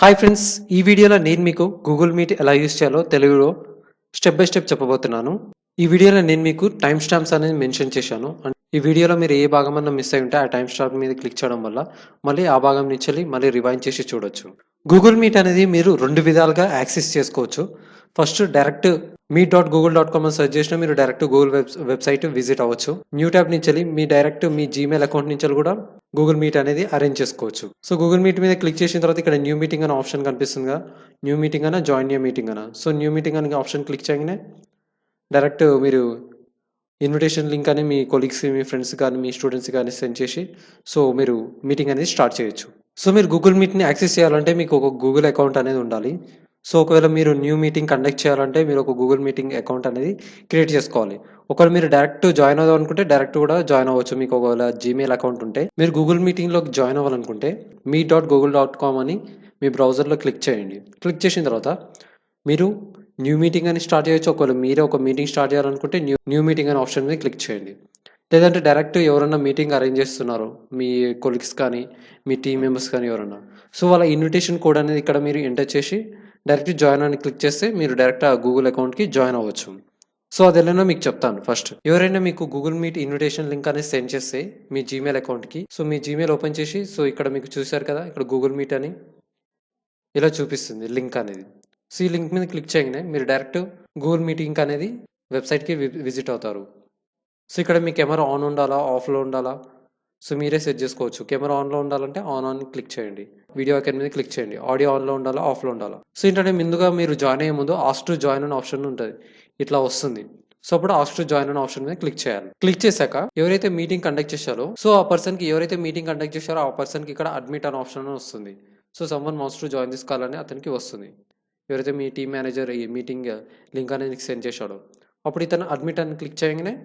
Hi friends, ఈ వీడియోలో నేను మీకు గూగుల్ మీట్ ఎలా యూజ్ చేయాలో తెలుగులో స్టెప్ బై స్టెప్ చెప్పబోతున్నాను. ఈ వీడియోలో నేను మీకు టైం స్టాంప్స్ అనేది మెన్షన్ చేశాను. ఈ వీడియోలో మీరు ఏ భాగమన్నా మిస్ అయి ఉంటే ఆ టైం స్టాంప్ మీద క్లిక్ చేయడం వల్ల మళ్ళీ ఆ భాగం నుంచి మళ్ళీ రివైండ్ చేసి చూడొచ్చు. గూగుల్ మీట్ అనేది మీరు రెండు విధాలుగా యాక్సెస్ చేసుకోవచ్చు. ఫస్ట్ డైరెక్ట్ meet.google.com అని సెర్చ్ చేసినా మీరు డైరెక్ట్ గూగుల్ వెబ్సైట్ విజిట్ అవ్వచ్చు. న్యూ ట్యాబ్ నుంచి మీ డైరెక్ట్ మీ జీమెయిల్ అకౌంట్ నుంచి కూడా గూగుల్ మీట్ అనేది అరేంజ్ చేసుకోవచ్చు. సో గూగుల్ మీట్ మీద క్లిక్ చేసిన తర్వాత ఇక్కడ న్యూ మీటింగ్ అనే ఆప్షన్ కనిపిస్తుంది కదా, న్యూ మీటింగ్ అనా జాయిన్ న్యూ మీటింగ్ అనా. సో న్యూ మీటింగ్ అనే ఆప్షన్ క్లిక్ చేయగానే డైరెక్ట్ మీరు ఇన్విటేషన్ లింక్ అని మీ కొలీగ్స్, మీ ఫ్రెండ్స్ కానీ, మీ స్టూడెంట్స్ కానీ సెండ్ చేసి సో మీరు మీటింగ్ అనేది స్టార్ట్ చేయొచ్చు. సో మీరు గూగుల్ మీట్ని యాక్సెస్ చేయాలంటే మీకు ఒక గూగుల్ అకౌంట్ అనేది ఉండాలి. సో ఒకవేళ మీరు న్యూ మీటింగ్ కండక్ట్ చేయాలంటే మీరు ఒక గూగుల్ మీటింగ్ అకౌంట్ అనేది క్రియేట్ చేసుకోవాలి. ఒకవేళ మీరు డైరెక్ట్ జాయిన్ అవ్వాలి అనుకుంటే డైరెక్ట్ కూడా జాయిన్ అవ్వచ్చు. మీకు ఒకవేళ జీమెయిల్ అకౌంట్ ఉంటే మీరు గూగుల్ మీటింగ్లోకి జాయిన్ అవ్వాలనుకుంటే meet.google.com అని మీ బ్రౌజర్లో క్లిక్ చేయండి. క్లిక్ చేసిన తర్వాత మీరు న్యూ మీటింగ్ అని స్టార్ట్ చేయొచ్చు. ఒకవేళ మీరే ఒక మీటింగ్ స్టార్ట్ చేయాలనుకుంటే న్యూ మీటింగ్ అనే ఆప్షన్ మీద క్లిక్ చేయండి. లేదంటే డైరెక్ట్ ఎవరన్నా మీటింగ్ అరేంజ్ చేస్తున్నారు మీ కొలీగ్స్ కానీ, మీ టీమ్ మెంబర్స్ కానీ ఎవరన్నా, సో వాళ్ళ ఇన్విటేషన్ కోడ్ అనేది ఇక్కడ మీరు ఎంటర్ చేసి డైరెక్ట్ జాయిన్ అని క్లిక్ చేస్తే మీరు డైరెక్ట్ ఆ గూగుల్ అకౌంట్కి జాయిన్ అవ్వచ్చు. సో అది ఎలానో మీకు చెప్తాను. ఫస్ట్ ఎవరైనా మీకు గూగుల్ మీట్ ఇన్విటేషన్ లింక్ అనేది సెండ్ చేస్తే మీ జీమెయిల్ అకౌంట్కి, సో మీ జీమెయిల్ ఓపెన్ చేసి సో ఇక్కడ మీకు చూశారు కదా, ఇక్కడ గూగుల్ మీట్ అని ఇలా చూపిస్తుంది లింక్ అనేది. సో ఈ లింక్ మీద క్లిక్ చేయగానే మీరు డైరెక్ట్ గూగుల్ మీటింగ్ అనేది వెబ్సైట్కి విజిట్ అవుతారు. సో ఇక్కడ మీ కెమెరా ఆన్ ఉండాలా, ఆఫ్లో ఉండాలా, సో మీరే సెట్ చేసుకోవచ్చు. కెమెరా ఆన్లో ఉండాలంటే ఆన్ క్లిక్ చేయండి. వీడియో ఐకాన్ మీద క్లిక్ చేయండి. ఆడియో ఆన్లో ఉండాలా, ఆఫ్లో ఉండాలా. సో ఏంటంటే ముందుగా మీరు జాయిన్ అయ్యే ముందు ఆస్క్ టు జాయిన్ అనే ఆప్షన్ ఉంటుంది, ఇట్లా వస్తుంది. సో అప్పుడు ఆస్క్ టు జాయిన్ అనే ఆప్షన్ మీద క్లిక్ చేయాలి. క్లిక్ చేశాక ఎవరైతే మీటింగ్ కండక్ట్ చేశారో సో ఆ పర్సన్కి, ఎవరైతే మీటింగ్ కండక్ట్ చేశారో ఆ పర్సన్కి ఇక్కడ అడ్మిట్ అనే ఆప్షన్ వస్తుంది. So someone wants to join this call అని అతనికి వస్తుంది. ఎవరైతే మీ టీమ్ మేనేజర్ ఈ మీటింగ్ లింక్ అనేది సెండ్ చేశాడో అప్పుడు ఇతను అడ్మిట్ అని క్లిక్ చేయగానే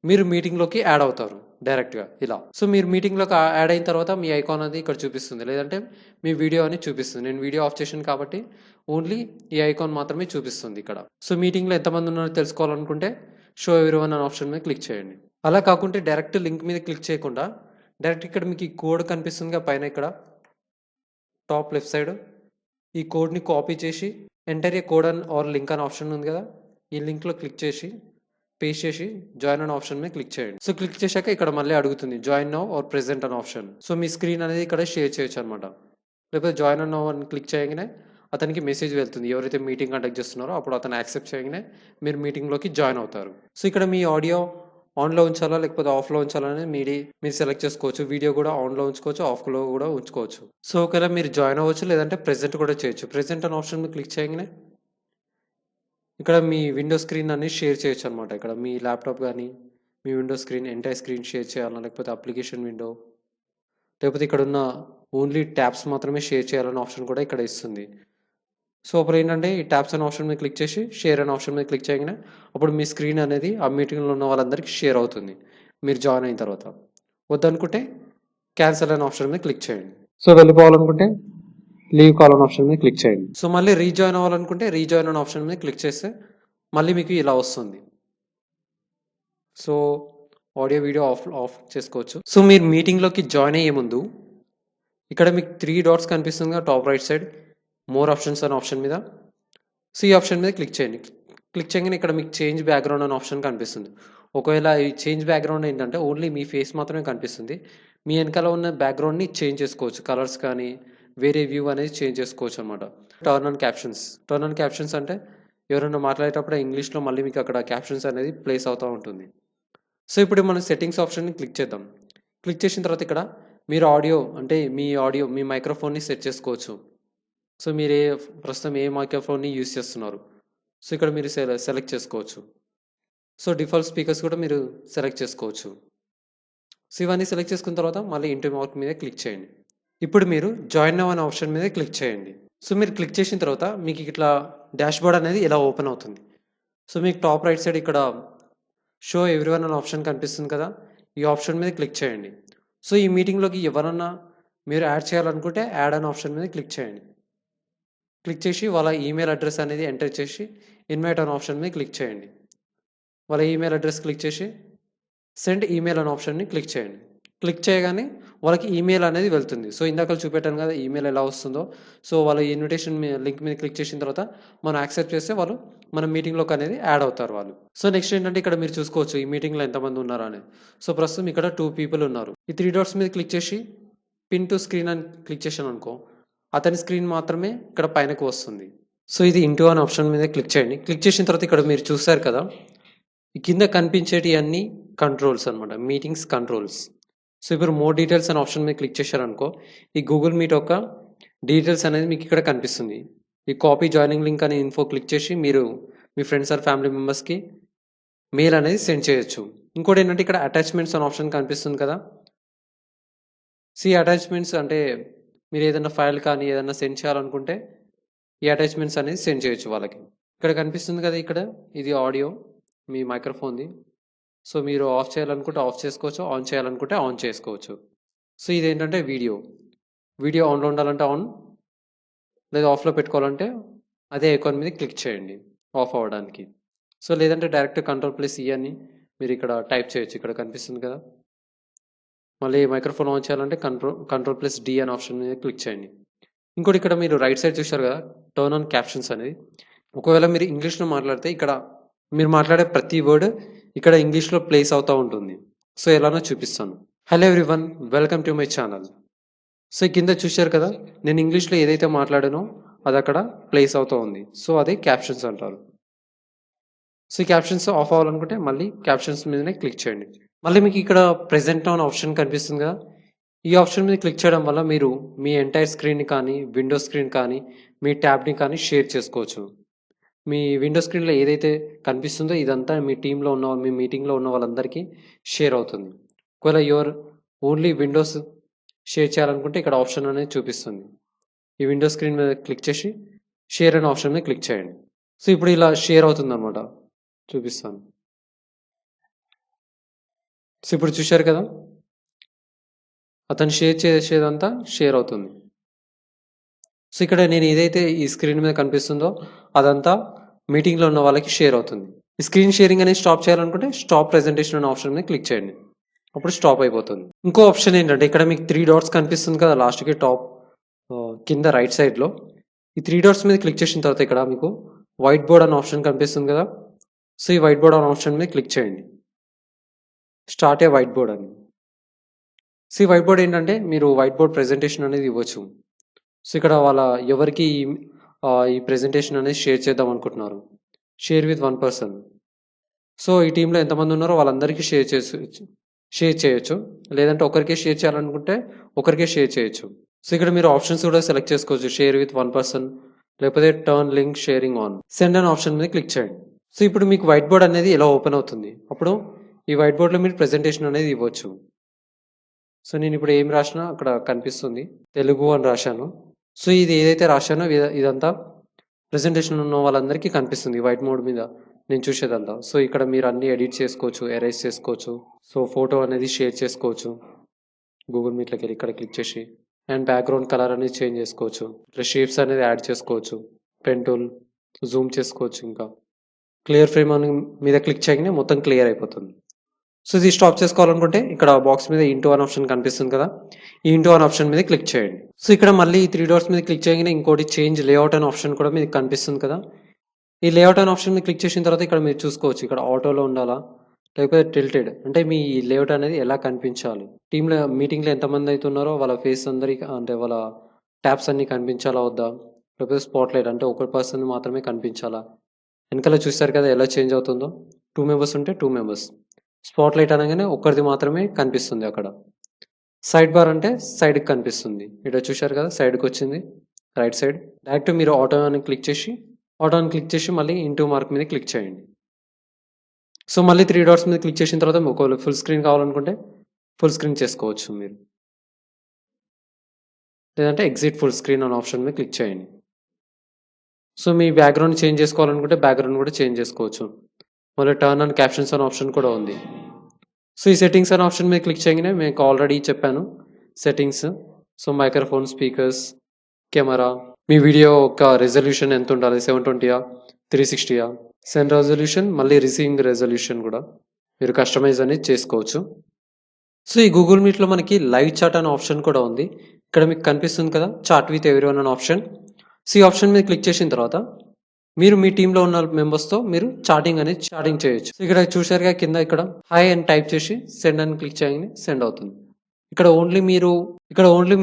మీరు మీటింగ్లోకి యాడ్ అవుతారు డైరెక్ట్గా ఇలా. సో మీరు మీటింగ్లోకి యాడ్ అయిన తర్వాత మీ ఐకాన్ అది ఇక్కడ చూపిస్తుంది, లేదంటే మీ వీడియో అని చూపిస్తుంది. నేను వీడియో ఆఫ్ చేశాను కాబట్టి ఓన్లీ ఈ ఐకాన్ మాత్రమే చూపిస్తుంది ఇక్కడ. సో మీటింగ్లో ఎంతమంది ఉన్నారో తెలుసుకోవాలనుకుంటే షో ఎవరీవన్ అనే ఆప్షన్ మీద క్లిక్ చేయండి. అలా కాకుంటే డైరెక్ట్ లింక్ మీద క్లిక్ చేయకుండా డైరెక్ట్ ఇక్కడ మీకు ఈ కోడ్ కనిపిస్తుందిగా పైన ఇక్కడ టాప్ లెఫ్ట్ సైడ్, ఈ కోడ్ని కాపీ చేసి ఎంటర్ ఏ కోడ్ అని ఆర్ లింక్ అనే ఆప్షన్ ఉంది కదా, ఈ లింక్లో క్లిక్ చేసి పేస్ట్ చేసి జాయిన్ అనే ఆప్షన్ మీద క్లిక్ చేయండి. సో క్లిక్ చేశాక ఇక్కడ మళ్ళీ అడుగుతుంది జాయిన్ నౌ ఆర్ ప్రెజెంట్ అనే ఆప్షన్. సో మీ స్క్రీన్ అనేది ఇక్కడ షేర్ చేయొచ్చు అనమాట. లేకపోతే జాయిన్ నౌ అని క్లిక్ చేయగానే అతనికి మెసేజ్ వెళ్తుంది, ఎవరైతే మీటింగ్ కండక్ట్ చేస్తున్నారో అప్పుడు అతను యాక్సెప్ట్ చేయగానే మీరు మీటింగ్లోకి జాయిన్ అవుతారు. సో ఇక్కడ మీ ఆడియో ఆన్లో ఉంచాలా లేకపోతే ఆఫ్లో ఉంచాలా అనేది మీరు సెలెక్ట్ చేసుకోవచ్చు. వీడియో కూడా ఆన్లో ఉంచుకోవచ్చు, ఆఫ్లో కూడా ఉంచుకోవచ్చు. సో ఒకవేళ మీరు జాయిన్ అవ్వచ్చు, లేదంటే ప్రెజెంట్ కూడా చేయొచ్చు. ప్రెజెంట్ అనే ఆప్షన్ మీద క్లిక్ చేయగానే ఇక్కడ మీ విండో స్క్రీన్ అనేది షేర్ చేయొచ్చు అనమాట. ఇక్కడ మీ ల్యాప్టాప్ కానీ మీ window screen entire screen share చేయాలన్నా, లేకపోతే అప్లికేషన్ విండో, లేకపోతే ఇక్కడ ఉన్న ఓన్లీ ట్యాబ్స్ మాత్రమే షేర్ చేయాలన్న ఆప్షన్ కూడా ఇక్కడ ఇస్తుంది. సో అప్పుడు ఏంటంటే ఈ ట్యాబ్స్ అనే ఆప్షన్ మీద క్లిక్ చేసి షేర్ అనే ఆప్షన్ మీద క్లిక్ చేయగానే అప్పుడు మీ స్క్రీన్ అనేది ఆ మీటింగ్లో ఉన్న వాళ్ళందరికీ షేర్ అవుతుంది మీరు జాయిన్ అయిన తర్వాత. వద్దనుకుంటే క్యాన్సిల్ అనే ఆప్షన్ మీద క్లిక్ చేయండి. సో వెళ్ళిపోవాలనుకుంటే లీవ్ కాల్ అనే ఆప్షన్ మీద క్లిక్ చేయండి. సో మళ్ళీ రీజాయిన్ అవ్వాలనుకుంటే రీజాయిన్ అనే ఆప్షన్ మీద క్లిక్ చేస్తే మళ్ళీ మీకు ఇలా వస్తుంది. సో ఆడియో వీడియో ఆఫ్ చేసుకోవచ్చు. సో మీరు మీటింగ్లోకి జాయిన్ అయ్యే ముందు ఇక్కడ మీకు 3 డాట్స్ కనిపిస్తుంది top right side, more options అనే ఆప్షన్ మీద. సో ఈ ఆప్షన్ మీద క్లిక్ చేయండి. క్లిక్ చేయగానే ఇక్కడ మీకు చేంజ్ బ్యాక్గ్రౌండ్ అనే ఆప్షన్ కనిపిస్తుంది. ఒకవేళ ఈ చేంజ్ బ్యాక్గ్రౌండ్ ఏంటంటే ఓన్లీ మీ ఫేస్ మాత్రమే కనిపిస్తుంది. మీ వెనకాల ఉన్న బ్యాక్గ్రౌండ్ని చేంజ్ చేసుకోవచ్చు, కలర్స్ కానీ వేరే వ్యూ అనేది చేంజ్ చేసుకోవచ్చు అనమాట. టర్న్ ఆన్ క్యాప్షన్స్ అంటే ఎవరైనా మాట్లాడేటప్పుడు ఇంగ్లీష్లో మళ్ళీ మీకు అక్కడ క్యాప్షన్స్ అనేది ప్లేస్ అవుతూ ఉంటుంది. సో ఇప్పుడు మనం సెట్టింగ్స్ ఆప్షన్ని క్లిక్ చేద్దాం. క్లిక్ చేసిన తర్వాత ఇక్కడ మీరు ఆడియో అంటే మీ మైక్రోఫోన్ని సెట్ చేసుకోవచ్చు. సో మీరు ప్రస్తుతం ఏ మైక్రోఫోన్ని యూస్ చేస్తున్నారు సో ఇక్కడ మీరు సెలెక్ట్ చేసుకోవచ్చు. సో డిఫాల్ట్ స్పీకర్స్ కూడా మీరు సెలెక్ట్ చేసుకోవచ్చు. సో ఇవన్నీ సెలెక్ట్ చేసుకున్న తర్వాత మళ్ళీ ఇంటూ మార్క్ మీద క్లిక్ చేయండి. ఇప్పుడు మీరు జాయిన్ నౌ అనే ఆప్షన్ మీద క్లిక్ చేయండి. సో మీరు క్లిక్ చేసిన తర్వాత మీకు ఇట్లా డాష్ బోర్డ్ అనేది ఇలా ఓపెన్ అవుతుంది. సో మీకు టాప్ రైట్ సైడ్ ఇక్కడ షో ఎవ్రీవన్ అనే ఆప్షన్ కనిపిస్తుంది కదా, ఈ ఆప్షన్ మీద క్లిక్ చేయండి. సో ఈ మీటింగ్లోకి ఎవరన్నా మీరు యాడ్ చేయాలనుకుంటే యాడ్ అనే ఆప్షన్ మీద క్లిక్ చేయండి. క్లిక్ చేసి వాళ్ళ ఈమెయిల్ అడ్రస్ అనేది ఎంటర్ చేసి ఇన్వైట్ అనే ఆప్షన్ మీద క్లిక్ చేయండి. వాళ్ళ ఈమెయిల్ అడ్రస్ క్లిక్ చేసి సెండ్ ఈమెయిల్ అనే ఆప్షన్ని క్లిక్ చేయండి. క్లిక్ చేయగానే వాళ్ళకి ఈమెయిల్ అనేది వెళ్తుంది. సో, ఇందాకల చూపెట్టాను కదా! ఈమెయిల్ ఎలా వస్తుందో. సో, వాళ్ళ ఇన్విటేషన్ లింక్ మీద క్లిక్ చేసిన తర్వాత మనం యాక్సెప్ట్ చేస్తే వాళ్ళు మన మీటింగ్‌లోకి అనేది యాడ్ అవుతారు వాళ్ళు. సో, నెక్స్ట్ ఏంటంటే ఇక్కడ మీరు చూసుకోవచ్చు ఈ మీటింగ్‌లో ఎంతమంది ఉన్నారో అని. సో, ప్రస్తుతం ఇక్కడ 2 పీపుల్ ఉన్నారు. ఈ 3 డాట్స్ మీద క్లిక్ చేసి పిన్ టు స్క్రీన్ అని క్లిక్ చేశాననుకో, అతని స్క్రీన్ మాత్రమే ఇక్కడ పైనకి వస్తుంది. సో, ఇది ఇంటూ అనే ఆప్షన్ మీద క్లిక్ చేయండి. క్లిక్ చేసిన తర్వాత ఇక్కడ మీరు చూసారు కదా! ఈ కింద కనిపించేటియన్నీ కంట్రోల్స్ అనమాట. Meetings controls. సో, ఇప్పుడు మోర్ డీటెయిల్స్ అనే ఆప్షన్ మీద క్లిక్ చేశారనుకో, ఈ గూగుల్ మీట్ యొక్క డీటెయిల్స్ అనేది మీకు ఇక్కడ కనిపిస్తుంది. ఈ కాపీ జాయినింగ్ లింక్ అనే ఇన్ఫో క్లిక్ చేసి మీరు మీ ఫ్రెండ్స్ ఆర్ ఫ్యామిలీ మెంబర్స్‌కి మెయిల్ అనేది సెండ్ చేయొచ్చు. ఇంకోటి ఏంటంటే ఇక్కడ అటాచ్మెంట్స్ అనే ఆప్షన్ కనిపిస్తుంది కదా! అటాచ్మెంట్స్ అంటే మీరు ఏదైనా ఫైల్ కానీ ఏదైనా సెండ్ చేయాలనుకుంటే ఈ అటాచ్మెంట్స్ అనేది సెండ్ చేయొచ్చు వాళ్ళకి. ఇక్కడ కనిపిస్తుంది కదా! ఇక్కడ ఇది ఆడియో మీ మైక్రోఫోన్‌ది. సో, మీరు ఆఫ్ చేయాలనుకుంటే ఆఫ్ చేసుకోవచ్చు. ఆన్ చేయాలనుకుంటే ఆన్ చేసుకోవచ్చు. సో, ఇదేంటంటే వీడియో. వీడియో ఆన్‌లో ఉండాలంటే ఆన్, లేదా ఆఫ్‌లో పెట్టుకోవాలంటే అదే ఐకాన్ మీద క్లిక్ చేయండి ఆఫ్ అవ్వడానికి. సో, లేదంటే డైరెక్ట్ కంట్రోల్+E అని మీరు ఇక్కడ టైప్ చేయొచ్చు. ఇక్కడ కనిపిస్తుంది కదా! మళ్ళీ మైక్రోఫోన్ ఆన్ చేయాలంటే కంట్రోల్+D అనే ఆప్షన్ మీద క్లిక్ చేయండి. ఇంకోటి ఇక్కడ మీరు రైట్ సైడ్ చూశారు కదా! టర్న్ ఆన్ క్యాప్షన్స్ అనేది. ఒకవేళ మీరు ఇంగ్లీష్‌లో మాట్లాడితే ఇక్కడ మీరు మాట్లాడే ప్రతి వర్డ్ ఇక్కడ ఇంగ్లీష్‌లో ప్లేస్ అవుతా ఉంటుంది. సో, ఎలానో చూపిస్తాను. Hello everyone, welcome to my channel. So, కింద చూశారు కదా! నేను ఇంగ్లీష్‌లో ఏదైతే మాట్లాడానో అది అక్కడ ప్లేస్ అవుతూ ఉంది. సో, అదే క్యాప్షన్స్ అంటారు. సో, ఈ క్యాప్షన్స్ ఆఫ్ అవ్వాలనుకుంటే మళ్ళీ క్యాప్షన్స్ మీదనే క్లిక్ చేయండి. మళ్ళీ మీకు ఇక్కడ ప్రెజెంట్ ఆన్ ఆప్షన్ కనిపిస్తుంది కదా! ఈ ఆప్షన్ మీద క్లిక్ చేయడం వల్ల మీరు మీ ఎంటైర్ స్క్రీన్‌ని కానీ, విండో స్క్రీన్ కానీ, మీ ట్యాబ్‌ని కానీ షేర్ చేసుకోవచ్చు. మీ విండో స్క్రీన్‌లో ఏదైతే కనిపిస్తుందో ఇదంతా మీ టీమ్‌లో ఉన్న మీ మీటింగ్‌లో ఉన్న వాళ్ళందరికీ షేర్ అవుతుంది. ఒకవేళ ఓన్లీ విండోస్ షేర్ చేయాలనుకుంటే ఇక్కడ ఆప్షన్ అనేది చూపిస్తుంది. ఈ విండో స్క్రీన్ మీద క్లిక్ చేసి షేర్ అనే ఆప్షన్ మీద క్లిక్ చేయండి. సో, ఇప్పుడు ఇలా షేర్ అవుతుందన్నమాట. చూపిస్తాను. సో, ఇప్పుడు చూశారు కదా! అతను షేర్ చేసేదంతా షేర్ అవుతుంది. సో, ఇక్కడ నేను ఏదైతే ఈ స్క్రీన్ మీద కనిపిస్తుందో అదంతా మీటింగ్‌లో ఉన్న వాళ్ళకి షేర్ అవుతుంది. ఈ స్క్రీన్ షేరింగ్ అనేది స్టాప్ చేయాలనుకుంటే స్టాప్ ప్రెజెంటేషన్ అనే ఆప్షన్ మీద క్లిక్ చేయండి. అప్పుడు స్టాప్ అయిపోతుంది. ఇంకో ఆప్షన్ ఏంటంటే ఇక్కడ మీకు 3 డాట్స్ కనిపిస్తుంది కదా! లాస్ట్‌కి టాప్ కింద రైట్ సైడ్‌లో. ఈ 3 డాట్స్ మీద క్లిక్ చేసిన తర్వాత ఇక్కడ మీకు వైట్ బోర్డ్ అనే ఆప్షన్ కనిపిస్తుంది కదా! సో, ఈ వైట్ బోర్డ్ అనే ఆప్షన్ మీద క్లిక్ చేయండి. స్టార్ట్ ఏ వైట్ బోర్డ్ అని. సో, ఈ వైట్ బోర్డ్ ఏంటంటే మీరు వైట్ బోర్డ్ ప్రెజెంటేషన్ అనేది ఇవ్వచ్చు. సో, ఇక్కడ ఎవరికి ఈ ప్రెజెంటేషన్ అనేది షేర్ చేద్దాం అనుకుంటున్నారు. Share with 1 person. సో, ఈ టీమ్‌లో ఎంతమంది ఉన్నారో వాళ్ళందరికీ షేర్ చేయొచ్చు. లేదంటే ఒకరికే షేర్ చేయాలనుకుంటే ఒకరికే షేర్ చేయొచ్చు. సో, ఇక్కడ మీరు ఆప్షన్స్ కూడా సెలెక్ట్ చేసుకోవచ్చు. షేర్ విత్ 1 పర్సన్, లేకపోతే turn link sharing on. Send అనే ఆప్షన్ మీద క్లిక్ చేయండి. సో, ఇప్పుడు మీకు వైట్ బోర్డ్ అనేది ఇలా ఓపెన్ అవుతుంది. అప్పుడు ఈ వైట్ బోర్డ్‌లో మీరు ప్రెజెంటేషన్ అనేది ఇవ్వచ్చు. సో, నేను ఇప్పుడు ఏం రాసినా అక్కడ కనిపిస్తుంది. తెలుగు అని రాశాను. సో, ఇది ఏదైతే రాశానో ఇదంతా ప్రెజెంటేషన్ ఉన్న వాళ్ళందరికీ కనిపిస్తుంది వైట్ బోర్డ్ మీద నేను చూసేదంతా. సో, ఇక్కడ మీరు అన్ని ఎడిట్ చేసుకోవచ్చు, ఎరేజ్ చేసుకోవచ్చు. సో, ఫోటో అనేది షేర్ చేసుకోవచ్చు. గూగుల్ మీట్‌లోకి వెళ్ళి ఇక్కడ క్లిక్ చేసి అండ్ బ్యాక్‌గ్రౌండ్ కలర్ అనేది చేంజ్ చేసుకోవచ్చు. ఇట్లా షేప్స్ అనేది యాడ్ చేసుకోవచ్చు. పెన్ టూల్ జూమ్ చేసుకోవచ్చు ఇంకా. క్లియర్ ఫ్రేమ్ అని మీద క్లిక్ చేయగానే మొత్తం క్లియర్ అయిపోతుంది. సో, ఇది స్టాప్ చేసుకోవాలనుకుంటే ఇక్కడ బాక్స్ మీద ఇంటూ అనే ఆప్షన్ కనిపిస్తుంది కదా! ఈ ఇంటూ అనే ఆప్షన్ మీద క్లిక్ చేయండి. సో, ఇక్కడ మళ్ళీ ఈ 3 డాట్స్ మీద క్లిక్ చేయగానే ఇంకోటి చేంజ్ లేఅవుట్ అనే ఆప్షన్ కూడా మీకు కనిపిస్తుంది కదా! ఈ లేఅవుట్ అనే ఆప్షన్ మీద క్లిక్ చేసిన తర్వాత ఇక్కడ మీరు చూసుకోవచ్చు. ఇక్కడ ఆటోలో ఉండాలా? లేకపోతే టిల్టెడ్ అంటే మీ లేఅవుట్ అనేది ఎలా కనిపించాలి? టీమ్‌లో మీటింగ్‌లో ఎంతమంది అయితే ఉన్నారో వాళ్ళ ఫేస్ అందరికి అంటే వాళ్ళ ట్యాబ్స్ అన్నీ కనిపించాలా వద్దా? లేకపోతే స్పాట్‌లైట్ అంటే ఒక పర్సన్ మాత్రమే కనిపించాలా? వెనకాల చూసారు కదా ఎలా చేంజ్ అవుతుందో? 2 మెంబర్స్ ఉంటే 2 మెంబర్స్. స్పాట్‌లైట్ అనగానే ఒక్కరిది మాత్రమే కనిపిస్తుంది అక్కడ. సైడ్ బార్ అంటే సైడ్‌కి కనిపిస్తుంది. ఇక్కడ చూశారు కదా సైడ్‌కొచ్చింది. Right side. డైరెక్ట్ మీరు ఆటో అని క్లిక్ చేసి మళ్ళీ ఇంటూ మార్క్ మీద క్లిక్ చేయండి. సో, మళ్ళీ 3 డాట్స్ మీద క్లిక్ చేసిన తర్వాత ఒకవేళ ఫుల్ స్క్రీన్ కావాలనుకుంటే ఫుల్ స్క్రీన్ చేసుకోవచ్చు మీరు. లేదంటే ఎగ్జిట్ ఫుల్ స్క్రీన్ అనే ఆప్షన్ మీద క్లిక్ చేయండి. సో, మీ బ్యాక్‌గ్రౌండ్ చేంజ్ చేసుకోవాలనుకుంటే బ్యాక్‌గ్రౌండ్ కూడా చేంజ్ చేసుకోవచ్చు. మళ్ళీ టర్న్ ఆన్ క్యాప్షన్స్ అనే ఆప్షన్ కూడా ఉంది. సో, ఈ సెట్టింగ్స్ అనే ఆప్షన్ మీద క్లిక్ చేయగానే మీకు ఆల్రెడీ చెప్పాను settings. So, microphone, speakers, camera, మీ వీడియో యొక్క రెజల్యూషన్ ఎంత ఉండాలి? 720యా? 360యా? సెండ్ రెజల్యూషన్ మళ్ళీ రిసీవింగ్ రెజల్యూషన్ కూడా మీరు కస్టమైజ్ అనేది చేసుకోవచ్చు. సో ఈ గూగుల్ మీట్లో మనకి లైవ్ చాట్ అనే ఆప్షన్ కూడా ఉంది. ఇక్కడ మీకు కనిపిస్తుంది కదా, చాట్ విత్ ఎవ్రీవన్ అనే ఆప్షన్. సో ఈ ఆప్షన్ మీద క్లిక్ చేసిన తర్వాత మీరు మీ టీంలో ఉన్న మెంబర్స్తో మీరు చాటింగ్ చేయొచ్చు. సో ఇక్కడ చూసారుగా కింద ఇక్కడ హాయ్ అని టైప్ చేసి సెండ్ అని క్లిక్ చేయగానే సెండ్ అవుతుంది. ఇక్కడ ఓన్లీ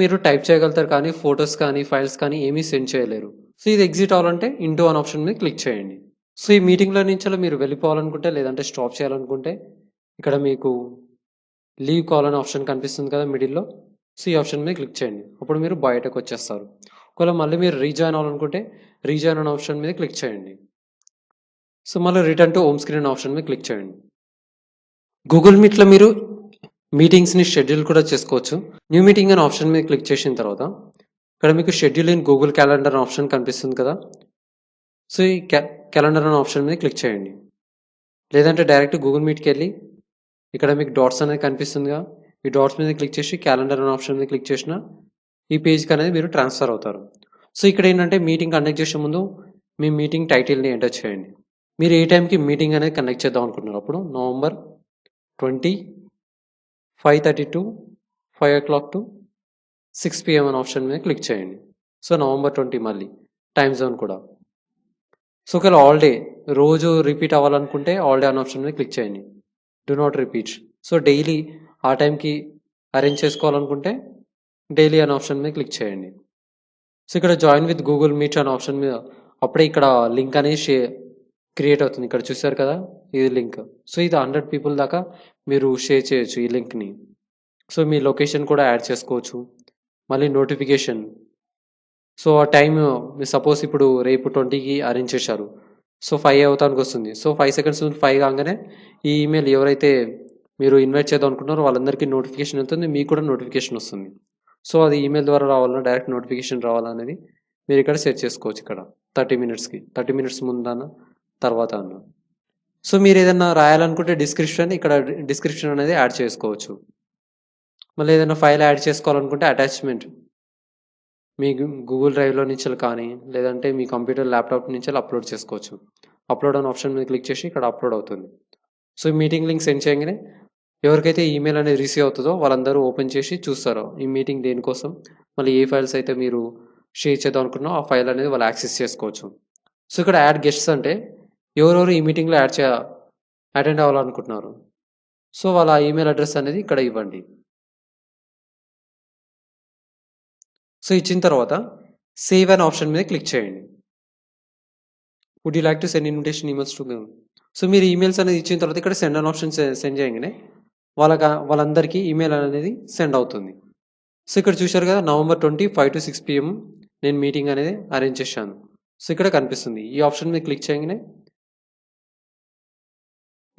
మీరు టైప్ చేయగలుగుతారు, కానీ ఫొటోస్ కానీ ఫైల్స్ కానీ ఏమీ సెండ్ చేయలేరు. సో ఇది ఎగ్జిట్ అవ్వాలంటే ఇంటూ అనే ఆప్షన్ మీద క్లిక్ చేయండి. సో ఈ మీటింగ్లో నుంచి మీరు వెళ్ళిపోవాలనుకుంటే లేదంటే స్టాప్ చేయాలనుకుంటే ఇక్కడ మీకు లీవ్ కాల్ అనే ఆప్షన్ కనిపిస్తుంది కదా మిడిల్లో. సో ఈ ఆప్షన్ మీద క్లిక్ చేయండి. అప్పుడు మీరు బయటకు వచ్చేస్తారు. ఒకవేళ మళ్ళీ మీరు రీజాయిన్ అవ్వాలనుకుంటే రీజాయిన్ అనే ఆప్షన్ మీద క్లిక్ చేయండి. సో మళ్ళీ return to home screen option మీద క్లిక్ చేయండి. గూగుల్ మీట్లో మీరు మీటింగ్స్ని షెడ్యూల్ కూడా చేసుకోవచ్చు. న్యూ మీటింగ్ అనే ఆప్షన్ మీద క్లిక్ చేసిన తర్వాత ఇక్కడ మీకు షెడ్యూల్ ఇన్ గూగుల్ క్యాలెండర్ అనే ఆప్షన్ కనిపిస్తుంది కదా. సో ఈ క్యాలెండర్ అనే ఆప్షన్ మీద క్లిక్ చేయండి. లేదంటే డైరెక్ట్ గూగుల్ మీట్కి వెళ్ళి ఇక్కడ మీకు డాట్స్ అనేది కనిపిస్తుందిగా, ఈ డాట్స్ మీద క్లిక్ చేసి క్యాలెండర్ అనే ఆప్షన్ మీద క్లిక్ చేసిన ఈ పేజ్కి అనేది మీరు ట్రాన్స్ఫర్ అవుతారు. సో ఇక్కడ ఏంటంటే మీటింగ్ కండక్ట్ చేసే ముందు మీ మీటింగ్ టైటిల్ని ఎంటర్ చేయండి. మీరు ఏ టైంకి మీటింగ్ అనేది కండక్ట్ చేద్దాం అనుకుంటున్నారు. అప్పుడు November 20, 5:30 to 5 o'clock to 6 PM అనే ఆప్షన్ మీద క్లిక్ చేయండి. సో November 20 మళ్ళీ టైం జోన్ కూడా. సో ఒకవేళ ఆల్ డే రోజు రిపీట్ అవ్వాలనుకుంటే ఆల్ డే అనే ఆప్షన్ మీద క్లిక్ చేయండి. Do not repeat. So daily ఆ టైంకి అరేంజ్ చేసుకోవాలనుకుంటే డైలీ అనే ఆప్షన్ మీద క్లిక్ చేయండి. సో ఇక్కడ జాయిన్ విత్ గూగుల్ మీట్ అనే ఆప్షన్ మీద అప్పుడే ఇక్కడ లింక్ అనేది క్రియేట్ అవుతుంది. ఇక్కడ చూసారు కదా, ఇది లింక్. సో ఇది 100 people దాకా మీరు షేర్ చేయొచ్చు ఈ లింక్ని. సో మీ లొకేషన్ కూడా యాడ్ చేసుకోవచ్చు. మళ్ళీ నోటిఫికేషన్. సో ఆ టైం మీరు సపోజ్ ఇప్పుడు రేపు 20కి అరేంజ్ చేశారు. సో 5 అవుతానికి వస్తుంది. సో 5 seconds 5 కాగానే ఈ ఈమెయిల్ ఎవరైతే మీరు ఇన్వైట్ చేద్దాం అనుకుంటున్నారో వాళ్ళందరికీ నోటిఫికేషన్ వెళ్తుంది, మీకు కూడా నోటిఫికేషన్ వస్తుంది. సో అది ఈమెయిల్ ద్వారా రావాలన్నా డైరెక్ట్ నోటిఫికేషన్ రావాలనేది మీరు ఇక్కడ సెట్ చేసుకోవచ్చు. ఇక్కడ 30 minutes ముందన్న తర్వాత అన్న. సో మీరు ఏదైనా రాయాలనుకుంటే ఇక్కడ డిస్క్రిప్షన్ అనేది యాడ్ చేసుకోవచ్చు. మళ్ళీ ఏదైనా ఫైల్ యాడ్ చేసుకోవాలనుకుంటే అటాచ్మెంట్ మీ గూగుల్ డ్రైవ్లో నుంచి కానీ లేదంటే మీ కంప్యూటర్ ల్యాప్టాప్ నుంచి అప్లోడ్ చేసుకోవచ్చు. అప్లోడ్ అనే ఆప్షన్ మీద క్లిక్ చేసి ఇక్కడ అప్లోడ్ అవుతుంది. సో ఈ మీటింగ్ లింక్ సెండ్ చేయగానే ఎవరికైతే ఈమెయిల్ అనేది రిసీవ్ అవుతుందో వాళ్ళందరూ ఓపెన్ చేసి చూస్తారో ఈ మీటింగ్ దేనికోసం, మళ్ళీ ఏ ఫైల్స్ అయితే మీరు షేర్ చేద్దాం అనుకున్నారో ఆ ఫైల్ అనేది వాళ్ళు యాక్సెస్ చేసుకోవచ్చు. సో ఇక్కడ యాడ్ గెస్ట్స్ అంటే ఎవరెవరు ఈ మీటింగ్లో అటెండ్ అవ్వాలనుకుంటున్నారు. సో వాళ్ళ ఈమెయిల్ అడ్రస్ అనేది ఇక్కడ ఇవ్వండి. సో ఇచ్చిన తర్వాత సేవ్ అనే ఆప్షన్ మీద క్లిక్ చేయండి. Would you like to send invitation emails to them. So మీరు ఈమెయిల్స్ అనేది ఇచ్చిన తర్వాత ఇక్కడ సెండ్ అనే ఆప్షన్ సెండ్ చేయగానే వాళ్ళందరికీ ఈమెయిల్ అనేది సెండ్ అవుతుంది. సో ఇక్కడ చూశారు కదా, November 20, 5 to 6 PM నేను మీటింగ్ అనేది అరేంజ్ చేశాను. సో ఇక్కడ కనిపిస్తుంది. ఈ ఆప్షన్ మీద క్లిక్ చేయగానే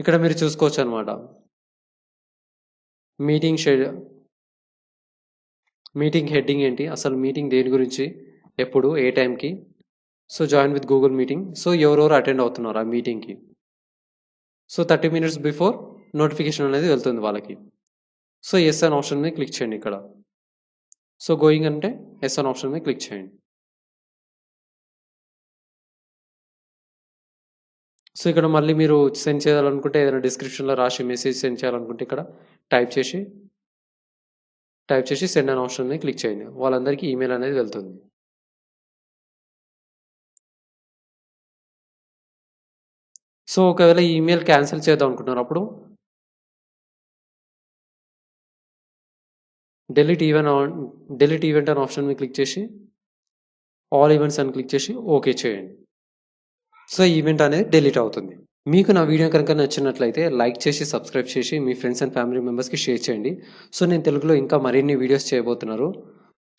ఇక్కడ మీరు చూసుకోవచ్చు అనమాట. మీటింగ్ హెడ్డింగ్ ఏంటి, అసలు మీటింగ్ దేని గురించి, ఎప్పుడు, ఏ టైంకి. So join with Google meeting. So ఎవరెవరు అటెండ్ అవుతున్నారు ఆ మీటింగ్కి. సో 30 minutes బిఫోర్ నోటిఫికేషన్ అనేది వెళ్తుంది వాళ్ళకి. సో ఎస్ అనే ఆప్షన్ మీద క్లిక్ చేయండి ఇక్కడ. సో గోయింగ్ అంటే ఎస్ అనే ఆప్షన్ మీద క్లిక్ చేయండి. సో ఇక్కడ మళ్ళీ మీరు సెండ్ చేయాలనుకుంటే ఏదైనా డిస్క్రిప్షన్లో రాసి మెసేజ్ సెండ్ చేయాలనుకుంటే ఇక్కడ టైప్ చేసి సెండ్ అనే ఆప్షన్ మీద క్లిక్ చేయండి. వాళ్ళందరికీ ఈమెయిల్ అనేది వెళ్తుంది. సో ఒకవేళ ఈ ఈమెయిల్ క్యాన్సిల్ చేద్దాం అనుకుంటున్నారు అప్పుడు డెలీట్ ఈవెంట్ అనే ఆప్షన్ మీద క్లిక్ చేసి ఆల్ ఈవెంట్స్ అని క్లిక్ చేసి ఓకే చేయండి. సో ఈవెంట్ అనేది డిలీట్ అవుతుంది. మీకు నా వీడియో కనుక నచ్చినట్లయితే లైక్ చేసి సబ్స్క్రైబ్ చేసి మీ ఫ్రెండ్స్ అండ్ ఫ్యామిలీ మెంబర్స్కి షేర్ చేయండి. సో నేను తెలుగులో ఇంకా మరిన్ని వీడియోస్ చేయబోతున్నారు.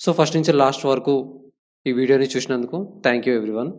సో ఫస్ట్ నుంచి లాస్ట్ వరకు ఈ వీడియోని చూసినందుకు థ్యాంక్ యూ ఎవ్రీవన్.